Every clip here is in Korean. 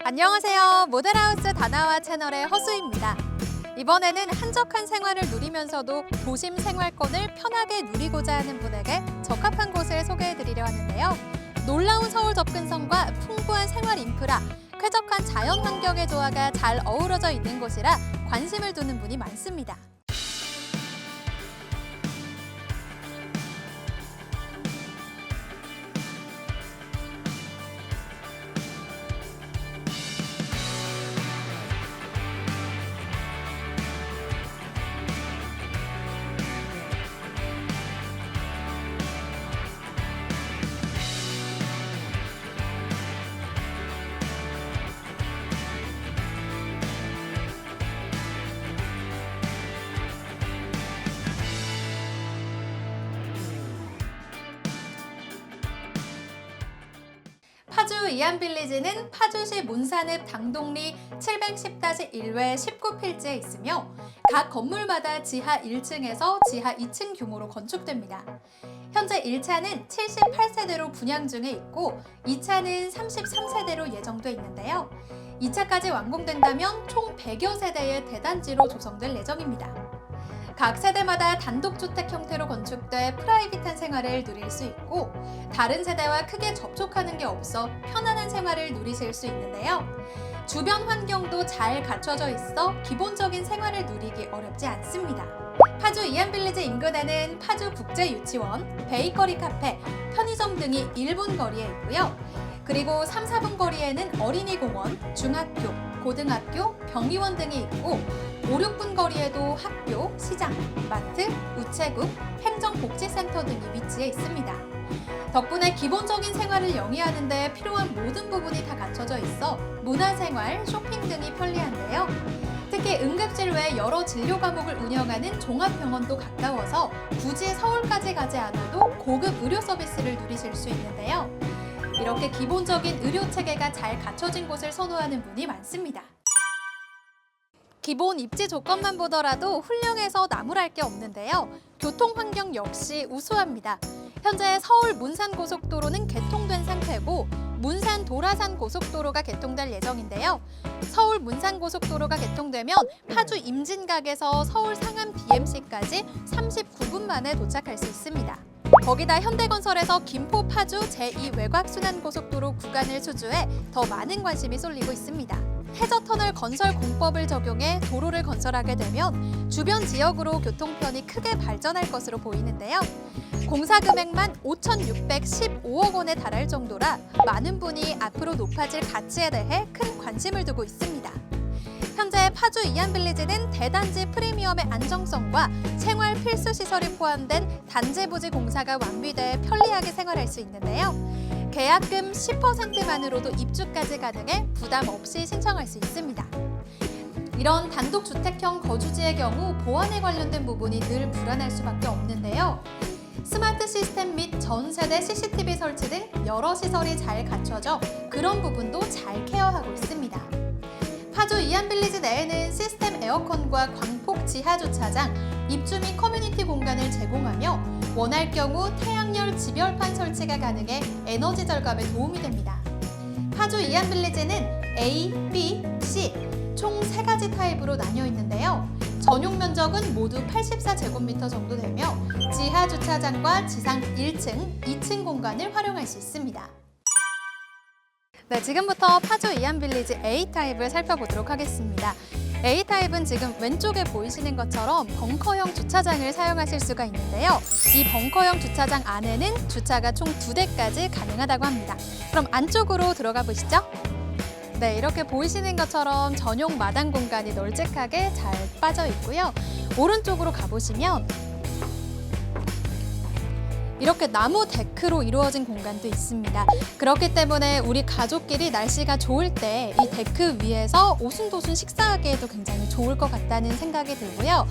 안녕하세요. 모델하우스 다나와 채널의 허수입니다. 이번에는 한적한 생활을 누리면서도 도심 생활권을 편하게 누리고자 하는 분에게 적합한 곳을 소개해드리려 하는데요. 놀라운 서울 접근성과 풍부한 생활 인프라, 쾌적한 자연 환경의 조화가 잘 어우러져 있는 곳이라 관심을 두는 분이 많습니다. 파주 이안빌리지는 파주시 문산읍 당동리 710-1회 19필지에 있으며 각 건물마다 지하 1층에서 지하 2층 규모로 건축됩니다. 현재 1차는 78세대로 분양 중에 있고 2차는 33세대로 예정돼 있는데요. 2차까지 완공된다면 총 100여 세대의 대단지로 조성될 예정입니다. 각 세대마다 단독주택 형태로 건축돼 프라이빗한 생활을 누릴 수 있고 다른 세대와 크게 접촉하는 게 없어 편안한 생활을 누리실 수 있는데요. 주변 환경도 잘 갖춰져 있어 기본적인 생활을 누리기 어렵지 않습니다. 파주 이안빌리지 인근에는 파주국제유치원, 베이커리 카페, 편의점 등이 1분 거리에 있고요. 그리고 3, 4분 거리에는 어린이공원, 중학교, 고등학교, 병의원 등이 있고 5, 6분 거리에도 학교, 시장, 마트, 우체국, 행정복지센터 등이 위치해 있습니다. 덕분에 기본적인 생활을 영위하는 데 필요한 모든 부분이 다 갖춰져 있어 문화생활, 쇼핑 등이 편리한데요. 특히 응급실 외 여러 진료 과목을 운영하는 종합병원도 가까워서 굳이 서울까지 가지 않아도 고급 의료 서비스를 누리실 수 있는데요. 이렇게 기본적인 의료 체계가 잘 갖춰진 곳을 선호하는 분이 많습니다. 기본 입지 조건만 보더라도 훌륭해서 나무랄 게 없는데요. 교통 환경 역시 우수합니다. 현재 서울 문산고속도로는 개통된 상태고 문산 도라산 고속도로가 개통될 예정인데요. 서울 문산고속도로가 개통되면 파주 임진각에서 서울 상암 DMC까지 39분 만에 도착할 수 있습니다. 거기다 현대건설에서 김포 파주 제2외곽순환고속도로 구간을 수주해 더 많은 관심이 쏠리고 있습니다. 해저터널 건설 공법을 적용해 도로를 건설하게 되면 주변 지역으로 교통편이 크게 발전할 것으로 보이는데요. 공사 금액만 5,615억 원에 달할 정도라 많은 분이 앞으로 높아질 가치에 대해 큰 관심을 두고 있습니다. 현재 파주 이안빌리지는 대단지 프리미엄의 안정성과 생활 필수 시설이 포함된 단지 부지 공사가 완비돼 편리하게 생활할 수 있는데요. 계약금 10%만으로도 입주까지 가능해 부담 없이 신청할 수 있습니다. 이런 단독주택형 거주지의 경우 보안에 관련된 부분이 늘 불안할 수밖에 없는데요. 스마트 시스템 및 전 세대 CCTV 설치 등 여러 시설이 잘 갖춰져 그런 부분도 잘 케어하고 있습니다. 파주 이안빌리지 내에는 시스템 에어컨과 광폭 지하 주차장, 입주 및 커뮤니티 공간을 제공하며 원할 경우 태양열 지별판 설치가 가능해 에너지 절감에 도움이 됩니다. 파주 이안빌리지는 A, B, C 총 3가지 타입으로 나뉘어 있는데요. 전용 면적은 모두 84제곱미터 정도 되며 지하 주차장과 지상 1층, 2층 공간을 활용할 수 있습니다. 네, 지금부터 파주 이안빌리지 A타입을 살펴보도록 하겠습니다. A타입은 지금 왼쪽에 보이시는 것처럼 벙커형 주차장을 사용하실 수가 있는데요. 이 벙커형 주차장 안에는 주차가 총 2대까지 가능하다고 합니다. 그럼 안쪽으로 들어가 보시죠. 네, 이렇게 보이시는 것처럼 전용 마당 공간이 널찍하게 잘 빠져 있고요. 오른쪽으로 가보시면 이렇게 나무 데크로 이루어진 공간도 있습니다. 그렇기 때문에 우리 가족끼리 날씨가 좋을 때 이 데크 위에서 오순도순 식사하기에도 굉장히 좋을 것 같다는 생각이 들고요.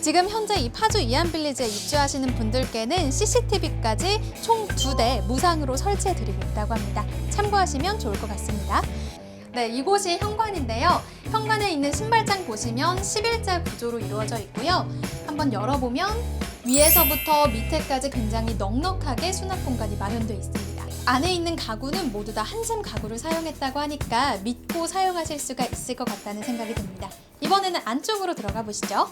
지금 현재 이 파주 이안빌리지에 입주하시는 분들께는 CCTV까지 총 2대 무상으로 설치해 드리고 있다고 합니다. 참고하시면 좋을 것 같습니다. 네, 이곳이 현관인데요. 현관에 있는 신발장 보시면 11자 구조로 이루어져 있고요. 한번 열어보면 위에서부터 밑에까지 굉장히 넉넉하게 수납 공간이 마련되어 있습니다. 안에 있는 가구는 모두 다 한샘 가구를 사용했다고 하니까 믿고 사용하실 수가 있을 것 같다는 생각이 듭니다. 이번에는 안쪽으로 들어가 보시죠.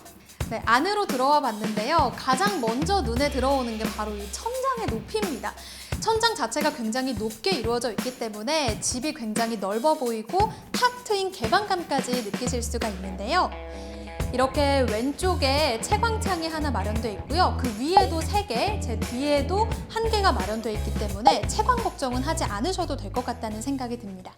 네, 안으로 들어와 봤는데요. 가장 먼저 눈에 들어오는 게 바로 이 천장의 높이입니다. 천장 자체가 굉장히 높게 이루어져 있기 때문에 집이 굉장히 넓어 보이고 탁 트인 개방감까지 느끼실 수가 있는데요. 이렇게 왼쪽에 채광창이 하나 마련되어 있고요. 그 위에도 3개, 제 뒤에도 1개가 마련되어 있기 때문에 채광 걱정은 하지 않으셔도 될 것 같다는 생각이 듭니다.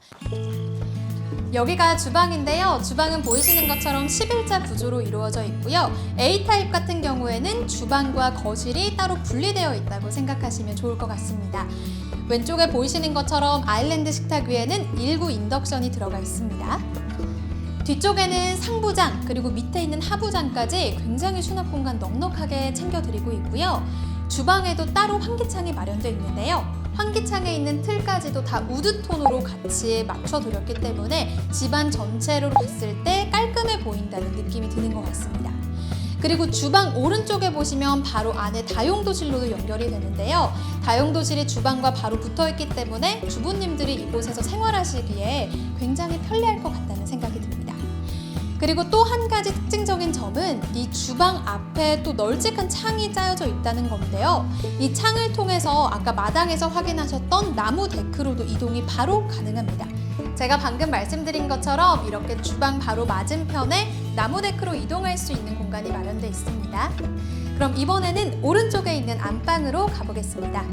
여기가 주방인데요. 주방은 보이시는 것처럼 11자 구조로 이루어져 있고요. A타입 같은 경우에는 주방과 거실이 따로 분리되어 있다고 생각하시면 좋을 것 같습니다. 왼쪽에 보이시는 것처럼 아일랜드 식탁 위에는 1구 인덕션이 들어가 있습니다. 뒤쪽에는 상부장 그리고 밑에 있는 하부장까지 굉장히 수납 공간 넉넉하게 챙겨드리고 있고요. 주방에도 따로 환기창이 마련되어 있는데요. 환기창에 있는 틀까지도 다 우드톤으로 같이 맞춰드렸기 때문에 집안 전체로 봤을 때 깔끔해 보인다는 느낌이 드는 것 같습니다. 그리고 주방 오른쪽에 보시면 바로 안에 다용도실로도 연결이 되는데요. 다용도실이 주방과 바로 붙어있기 때문에 주부님들이 이곳에서 생활하시기에 굉장히 편리할 것 같다는 생각이 듭니다. 그리고 또 한 가지 특징적인 점은 이 주방 앞에 또 널찍한 창이 짜여져 있다는 건데요. 이 창을 통해서 아까 마당에서 확인하셨던 나무 데크로도 이동이 바로 가능합니다. 제가 방금 말씀드린 것처럼 이렇게 주방 바로 맞은편에 나무 데크로 이동할 수 있는 공간이 마련되어 있습니다. 그럼 이번에는 오른쪽에 있는 안방으로 가보겠습니다.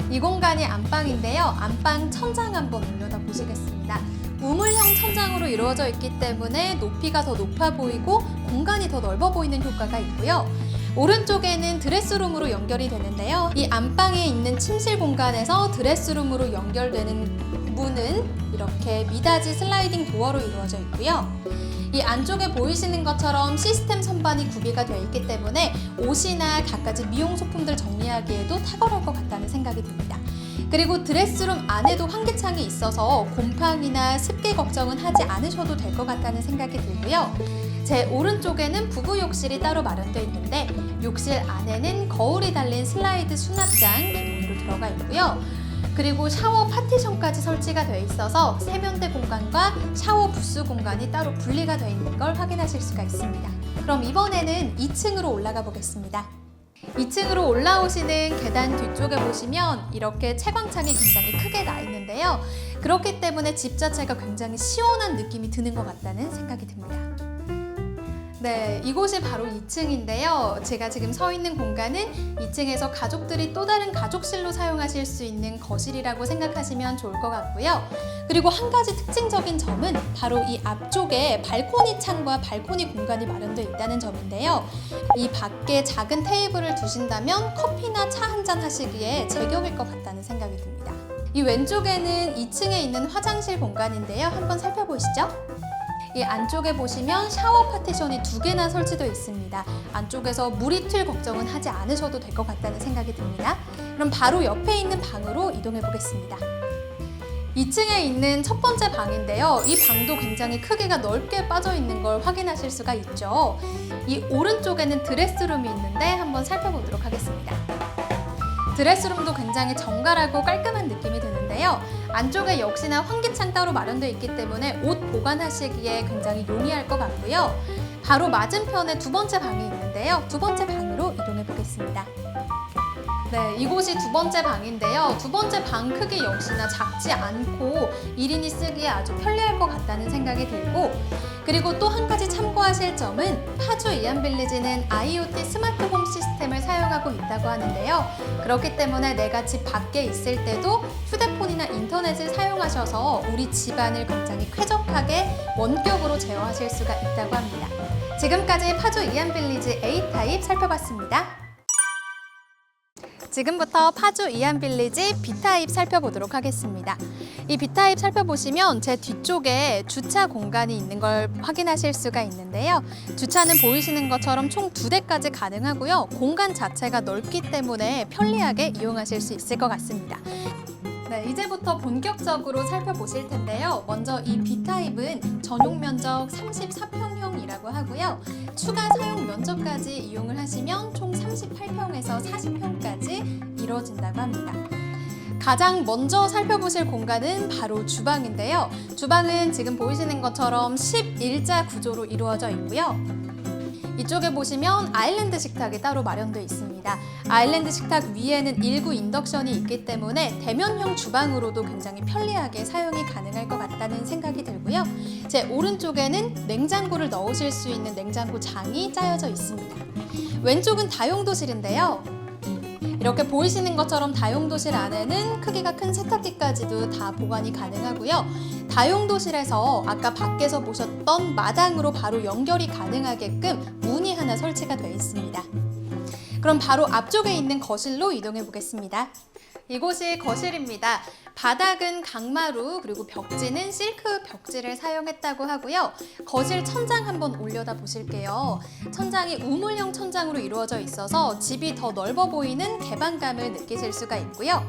이 공간이 안방인데요. 안방 천장 한번 올려다 보시겠습니다. 우물형 천장으로 이루어져 있기 때문에 높이가 더 높아 보이고 공간이 더 넓어 보이는 효과가 있고요. 오른쪽에는 드레스룸으로 연결이 되는데요. 이 안방에 있는 침실 공간에서 드레스룸으로 연결되는 문은 이렇게 미닫이 슬라이딩 도어로 이루어져 있고요. 이 안쪽에 보이시는 것처럼 시스템 선반이 구비가 되어 있기 때문에 옷이나 갖가지 미용 소품들 정리하기에도 탁월할 것 같다는 생각이 듭니다. 그리고 드레스룸 안에도 환기창이 있어서 곰팡이나 습기 걱정은 하지 않으셔도 될 것 같다는 생각이 들고요. 제 오른쪽에는 부부 욕실이 따로 마련되어 있는데 욕실 안에는 거울이 달린 슬라이드 수납장 기본으로 들어가 있고요. 그리고 샤워 파티션까지 설치가 되어 있어서 세면대 공간과 샤워 부스 공간이 따로 분리가 되어 있는 걸 확인하실 수가 있습니다. 그럼 이번에는 2층으로 올라가 보겠습니다. 2층으로 올라오시는 계단 뒤쪽에 보시면 이렇게 채광창이 굉장히 크게 나 있는데요. 그렇기 때문에 집 자체가 굉장히 시원한 느낌이 드는 것 같다는 생각이 듭니다. 네, 이곳이 바로 2층인데요. 제가 지금 서 있는 공간은 2층에서 가족들이 또 다른 가족실로 사용하실 수 있는 거실이라고 생각하시면 좋을 것 같고요. 그리고 한 가지 특징적인 점은 바로 이 앞쪽에 발코니 창과 발코니 공간이 마련되어 있다는 점인데요. 이 밖에 작은 테이블을 두신다면 커피나 차 한잔 하시기에 제격일 것 같다는 생각이 듭니다. 이 왼쪽에는 2층에 있는 화장실 공간인데요. 한번 살펴보시죠. 이 안쪽에 보시면 샤워 파티션이 2개나 설치되어 있습니다. 안쪽에서 물이 튈 걱정은 하지 않으셔도 될 것 같다는 생각이 듭니다. 그럼 바로 옆에 있는 방으로 이동해 보겠습니다. 2층에 있는 첫 번째 방인데요. 이 방도 굉장히 크기가 넓게 빠져 있는 걸 확인하실 수가 있죠. 이 오른쪽에는 드레스룸이 있는데 한번 살펴보도록 하겠습니다. 드레스룸도 굉장히 정갈하고 깔끔한 느낌이 드는데요. 안쪽에 역시나 환기창 따로 마련되어 있기 때문에 옷 보관하시기에 굉장히 용이할 것 같고요. 바로 맞은편에 두 번째 방이 있는데요. 두 번째 방으로 이동해 보겠습니다. 네, 이곳이 두 번째 방인데요. 두 번째 방 크기 역시나 작지 않고 1인이 쓰기에 아주 편리할 것 같다는 생각이 들고, 그리고 또 한 가지 참고하실 점은 파주 이안빌리지는 IoT 스마트 홈 시스템을 사용하고 있다고 하는데요. 그렇기 때문에 내가 집 밖에 있을 때도 휴대폰이나 인터넷을 사용하셔서 우리 집안을 굉장히 쾌적하게 원격으로 제어하실 수가 있다고 합니다. 지금까지 파주 이안빌리지 A타입 살펴봤습니다. 지금부터 파주 이안빌리지 B타입 살펴보도록 하겠습니다. 이 B타입 살펴보시면 제 뒤쪽에 주차 공간이 있는 걸 확인하실 수가 있는데요. 주차는 보이시는 것처럼 총 2대까지 가능하고요. 공간 자체가 넓기 때문에 편리하게 이용하실 수 있을 것 같습니다. 네, 이제부터 본격적으로 살펴보실 텐데요. 먼저 이 B타입은 전용 면적 34평형이라고 하고요. 추가 사용 면적까지 이용을 하시면 총 38평에서 40평까지 이루어진다고 합니다. 가장 먼저 살펴보실 공간은 바로 주방인데요. 주방은 지금 보이시는 것처럼 11자 구조로 이루어져 있고요. 이쪽에 보시면 아일랜드 식탁이 따로 마련되어 있습니다. 아일랜드 식탁 위에는 1구 인덕션이 있기 때문에 대면형 주방으로도 굉장히 편리하게 사용이 가능할 것 같다는 생각이 들고요. 제 오른쪽에는 냉장고를 넣으실 수 있는 냉장고장이 짜여져 있습니다. 왼쪽은 다용도실인데요. 이렇게 보이시는 것처럼 다용도실 안에는 크기가 큰 세탁기까지도 다 보관이 가능하고요. 다용도실에서 아까 밖에서 보셨던 마당으로 바로 연결이 가능하게끔 문이 하나 설치가 되어 있습니다. 그럼 바로 앞쪽에 있는 거실로 이동해 보겠습니다. 이곳이 거실입니다. 바닥은 강마루 그리고 벽지는 실크 벽지를 사용했다고 하고요. 거실 천장 한번 올려다 보실게요. 천장이 우물형 천장으로 이루어져 있어서 집이 더 넓어 보이는 개방감을 느끼실 수가 있고요.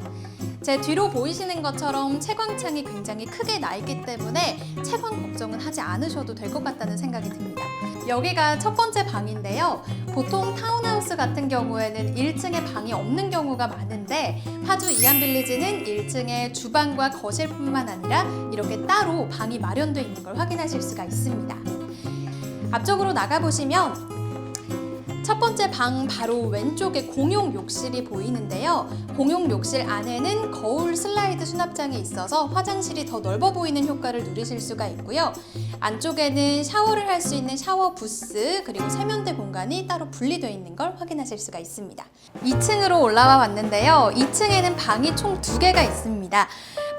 제 뒤로 보이시는 것처럼 채광창이 굉장히 크게 나 있기 때문에 채광 걱정은 하지 않으셔도 될 것 같다는 생각이 듭니다. 여기가 첫 번째 방인데요. 보통 타운하우스 같은 경우에는 1층에 방이 없는 경우가 많은데 파주 이안빌리지는 1층에 주방과 거실뿐만 아니라 이렇게 따로 방이 마련되어 있는 걸 확인하실 수가 있습니다. 앞쪽으로 나가보시면 첫 번째 방 바로 왼쪽에 공용 욕실이 보이는데요. 공용 욕실 안에는 거울 슬라이드 수납장이 있어서 화장실이 더 넓어 보이는 효과를 누리실 수가 있고요. 안쪽에는 샤워를 할 수 있는 샤워 부스 그리고 세면대 공간이 따로 분리되어 있는 걸 확인하실 수가 있습니다. 2층으로 올라와 봤는데요. 2층에는 방이 총 2개가 있습니다.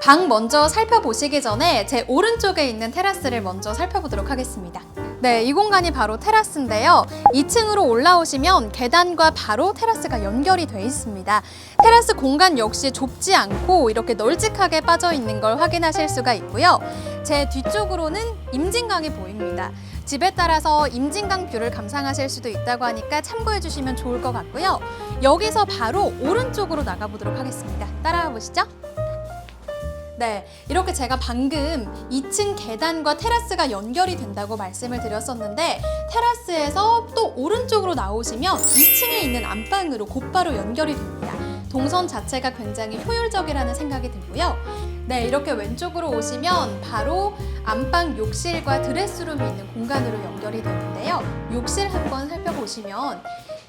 방 먼저 살펴보시기 전에 제 오른쪽에 있는 테라스를 먼저 살펴보도록 하겠습니다. 네, 이 공간이 바로 테라스인데요. 2층으로 올라오시면 계단과 바로 테라스가 연결이 되어 있습니다. 테라스 공간 역시 좁지 않고 이렇게 널찍하게 빠져 있는 걸 확인하실 수가 있고요. 제 뒤쪽으로는 임진강이 보입니다. 집에 따라서 임진강 뷰를 감상하실 수도 있다고 하니까 참고해 주시면 좋을 것 같고요. 여기서 바로 오른쪽으로 나가보도록 하겠습니다. 따라와 보시죠. 네, 이렇게 제가 방금 2층 계단과 테라스가 연결이 된다고 말씀을 드렸었는데 테라스에서 또 오른쪽으로 나오시면 2층에 있는 안방으로 곧바로 연결이 됩니다. 동선 자체가 굉장히 효율적이라는 생각이 들고요. 네, 이렇게 왼쪽으로 오시면 바로 안방 욕실과 드레스룸이 있는 공간으로 연결이 되는데요. 욕실 한번 살펴보시면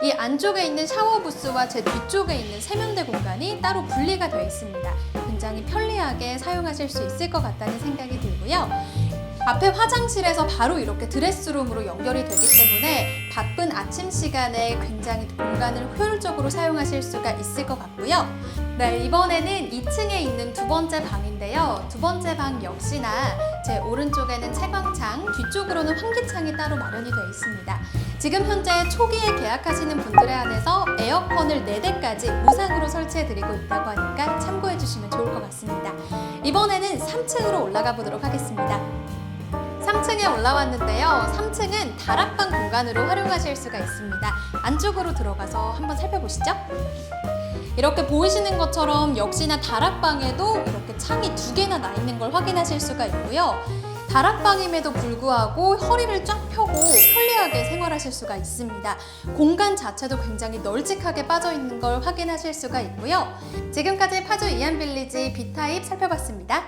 이 안쪽에 있는 샤워 부스와 제 뒤쪽에 있는 세면대 공간이 따로 분리가 되어 있습니다. 굉장히 편리하게 사용하실 수 있을 것 같다는 생각이 들고요. 앞에 화장실에서 바로 이렇게 드레스룸으로 연결이 되기 때문에 바쁜 아침 시간에 굉장히 공간을 효율적으로 사용하실 수가 있을 것 같고요. 네, 이번에는 2층에 있는 두 번째 방인데요. 두 번째 방 역시나 제 오른쪽에는 채광창, 뒤쪽으로는 환기창이 따로 마련이 되어 있습니다. 지금 현재 초기에 계약하시는 분들에 한해서 에어컨을 4대까지 무상으로 설치해드리고 있다고 하니까 참고해 주시면 좋을 것 같습니다. 이번에는 3층으로 올라가 보도록 하겠습니다. 3층에 올라왔는데요. 3층은 다락방 공간으로 활용하실 수가 있습니다. 안쪽으로 들어가서 한번 살펴보시죠. 이렇게 보이시는 것처럼 역시나 다락방에도 이렇게 창이 2개나 나 있는 걸 확인하실 수가 있고요. 다락방임에도 불구하고 허리를 쫙 펴고 편리하게 생활하실 수가 있습니다. 공간 자체도 굉장히 널찍하게 빠져 있는 걸 확인하실 수가 있고요. 지금까지 파주 이안빌리지 B타입 살펴봤습니다.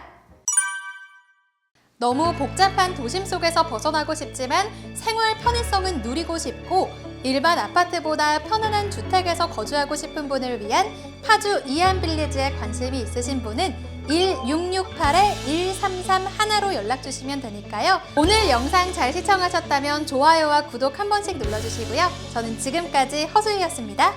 너무 복잡한 도심 속에서 벗어나고 싶지만 생활 편의성은 누리고 싶고 일반 아파트보다 편안한 주택에서 거주하고 싶은 분을 위한 파주 이안빌리지에 관심이 있으신 분은 1668-1331로 연락 주시면 되니까요. 오늘 영상 잘 시청하셨다면 좋아요와 구독 한 번씩 눌러주시고요. 저는 지금까지 허수희였습니다.